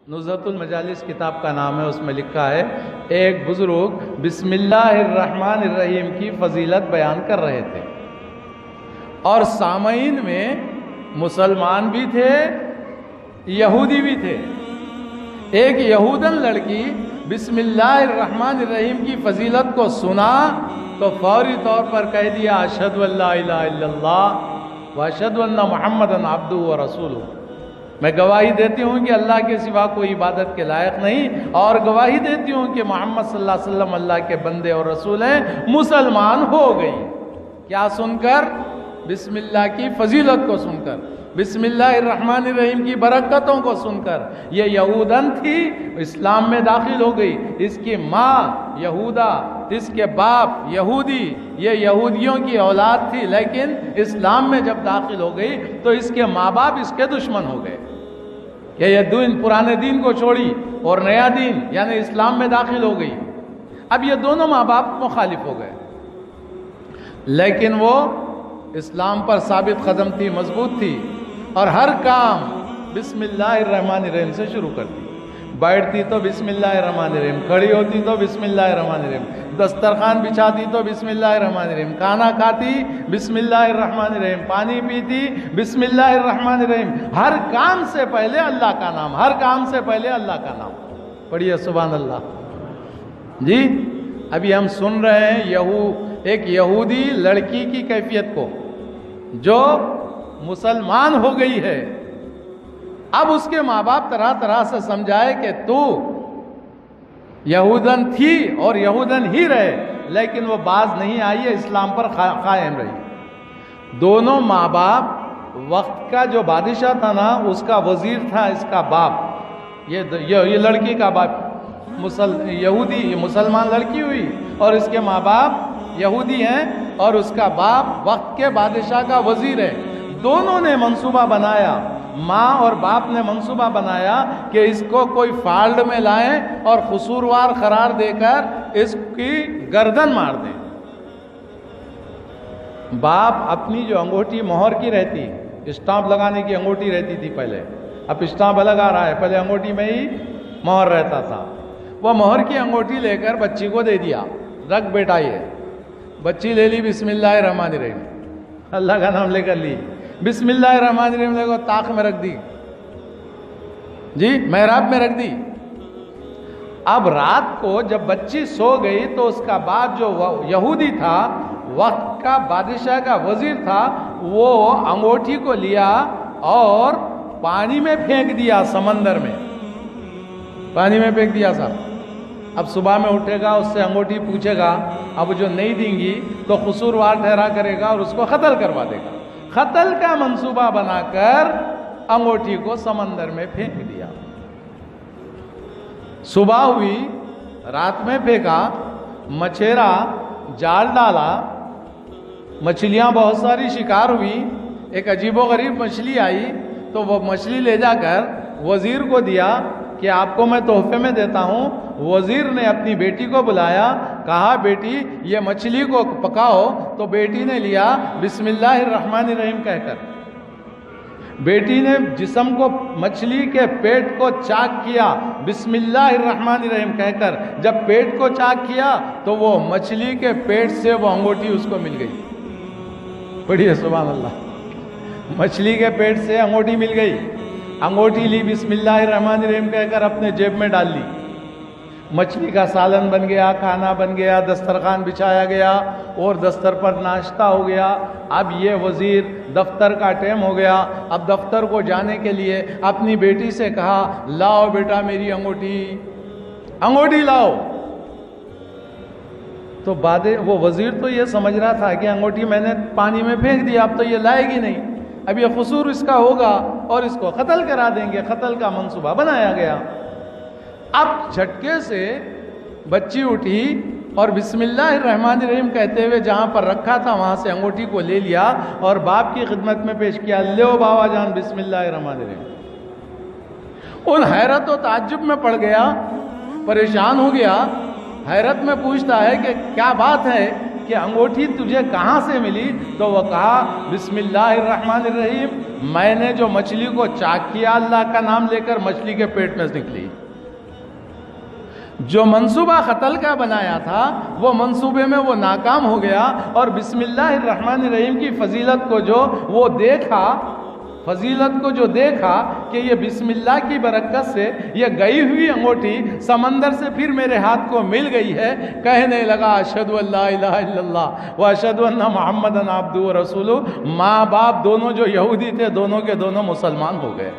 نزہۃ المجالس کتاب کا نام ہے، اس میں لکھا ہے ایک بزرگ بسم اللہ الرحمن الرحیم کی فضیلت بیان کر رہے تھے اور سامعین میں مسلمان بھی تھے یہودی بھی تھے۔ ایک یہودن لڑکی بسم اللہ الرحمن الرحیم کی فضیلت کو سنا تو فوری طور پر کہہ دیا اشہد ان لا الہ الا اللہ واشہد ان محمدً عبدہ ورسولہ، میں گواہی دیتی ہوں کہ اللہ کے سوا کوئی عبادت کے لائق نہیں، اور گواہی دیتی ہوں کہ محمد صلی اللہ علیہ وسلم اللہ کے بندے اور رسول ہیں۔ مسلمان ہو گئی۔ کیا سن کر؟ بسم اللہ کی فضیلت کو سن کر، بسم اللہ الرحمن الرحیم کی برکتوں کو سن کر۔ یہ یہودن تھی، اسلام میں داخل ہو گئی۔ اس کی ماں یہودا، اس کے باپ یہودی، یہ یہودیوں کی اولاد تھی، لیکن اسلام میں جب داخل ہو گئی تو اس کے ماں باپ اس کے دشمن ہو گئے کہ یہ دین پرانے دین کو چھوڑی اور نیا دین یعنی اسلام میں داخل ہو گئی۔ اب یہ دونوں ماں باپ مخالف ہو گئے، لیکن وہ اسلام پر ثابت قدم تھی، مضبوط تھی، اور ہر کام بسم اللہ الرحمن الرحیم سے شروع کرتی۔ بیٹھتی تو بسم اللہ الرحمن الرحیم، کھڑی ہوتی تو بسم اللہ الرحمن الرحیم، دسترخوان بچھاتی تو بسم اللہ الرحمن الرحیم، کھانا کھاتی بسم اللہ الرحمن الرحیم، پانی پیتی بسم اللہ الرحمن الرحیم۔ ہر کام سے پہلے اللہ کا نام، ہر کام سے پہلے اللہ کا نام۔ پڑھیے سبحان اللہ جی۔ ابھی ہم سن رہے ہیں ایک یہودی لڑکی کی کیفیت کو جو مسلمان ہو گئی ہے۔ اب اس کے ماں باپ طرح طرح سے سمجھائے کہ تو یہودن تھی اور یہودن ہی رہے، لیکن وہ باز نہیں آئی ہے، اسلام پر قائم رہی۔ دونوں ماں باپ، وقت کا جو بادشاہ تھا نا اس کا وزیر تھا اس کا باپ، یہ لڑکی کا باپ یہودی مسلمان لڑکی ہوئی اور اس کے ماں باپ یہودی ہیں اور اس کا باپ وقت کے بادشاہ کا وزیر ہے۔ دونوں نے منصوبہ بنایا، ماں اور باپ نے منصوبہ بنایا کہ اس کو کوئی فالڈ میں لائیں اور قصوروار قرار دے کر اس کی گردن مار دیں۔ باپ اپنی جو انگوٹھی مہر کی رہتی، اسٹامپ لگانے کی انگوٹھی رہتی تھی پہلے، اب اسٹامپ الگ آ رہا ہے، پہلے انگوٹھی میں ہی مہر رہتا تھا۔ وہ مہر کی انگوٹھی لے کر بچی کو دے دیا، رکھ بیٹا یہ۔ بچی لے لی بسم اللہ الرحمن الرحیم، اللہ کا نام لے کر لی، بسم اللہ الرحمن الرحیم لے کر طاق میں رکھ دی جی، محراب میں رکھ دی۔ اب رات کو جب بچی سو گئی تو اس کا باپ جو یہودی تھا، وقت کا بادشاہ کا وزیر تھا، وہ انگوٹھی کو لیا اور پانی میں پھینک دیا، سمندر میں پانی میں پھینک دیا صاحب۔ اب صبح میں اٹھے گا، اس سے انگوٹھی پوچھے گا، اب جو نہیں دیں گی تو قصوروار ٹھہرا کرے گا اور اس کو قتل کروا دے گا۔ قتل کا منصوبہ بنا کر انگوٹھی کو سمندر میں پھینک دیا۔ صبح ہوئی، رات میں پھینکا، مچھیرا جال ڈالا، مچھلیاں بہت ساری شکار ہوئی، ایک عجیب و غریب مچھلی آئی تو وہ مچھلی لے جا کر وزیر کو دیا کہ آپ کو میں تحفے میں دیتا ہوں۔ وزیر نے اپنی بیٹی کو بلایا، کہا بیٹی یہ مچھلی کو پکاؤ، تو بیٹی نے لیا بسم اللہ الرحمن الرحیم کہہ کر۔ بیٹی نے جسم کو، مچھلی کے پیٹ کو چاک کیا بسم اللہ الرحمن الرحیم کہہ کر۔ جب پیٹ کو چاک کیا تو وہ مچھلی کے پیٹ سے وہ انگوٹھی اس کو مل گئی۔ پڑھیے سبحان اللہ، مچھلی کے پیٹ سے انگوٹھی مل گئی۔ انگوٹھی لی، بسم اللہ الرحمن الرحیم کہہ کر اپنے جیب میں ڈال لی۔ مچھلی کا سالن بن گیا، کھانا بن گیا، دسترخوان بچھایا گیا اور دستر پر ناشتہ ہو گیا۔ اب یہ وزیر دفتر کا ٹائم ہو گیا، اب دفتر کو جانے کے لیے اپنی بیٹی سے کہا لاؤ بیٹا میری انگوٹھی لاؤ۔ تو وہ وزیر تو یہ سمجھ رہا تھا کہ انگوٹھی میں نے پانی میں پھینک دیا، اب تو یہ لائے گی نہیں، اب یہ قصور اس کا ہوگا اور اس کو قتل کرا دیں گے۔ قتل کا منصوبہ بنایا گیا۔ اب جھٹکے سے بچی اٹھی اور بسم اللہ الرحمن الرحیم کہتے ہوئے جہاں پر رکھا تھا وہاں سے انگوٹھی کو لے لیا اور باپ کی خدمت میں پیش کیا، لیو بابا جان بسم اللہ الرحمن الرحیم۔ ان حیرت و تعجب میں پڑ گیا، پریشان ہو گیا، حیرت میں پوچھتا ہے کہ کیا بات ہے کہ انگوٹھی تجھے کہاں سے ملی؟ تو وہ کہا بسم اللہ الرحمن الرحیم میں نے جو مچھلی کو چاک کیا اللہ کا نام لے کر مچھلی کے پیٹ میں سے نکلی. جو منصوبہ قتل کا بنایا تھا وہ منصوبے میں وہ ناکام ہو گیا، اور بسم اللہ الرحمن الرحیم کی فضیلت کو جو وہ دیکھا، فضیلت کو جو دیکھا کہ یہ بسم اللہ کی برکت سے یہ گئی ہوئی انگوٹھی سمندر سے پھر میرے ہاتھ کو مل گئی ہے، کہنے لگا اشہد ان لا الہ الا اللہ و اشہد ان محمدًا عبدہ و رسولہ. ماں باپ دونوں جو یہودی تھے دونوں کے دونوں مسلمان ہو گئے.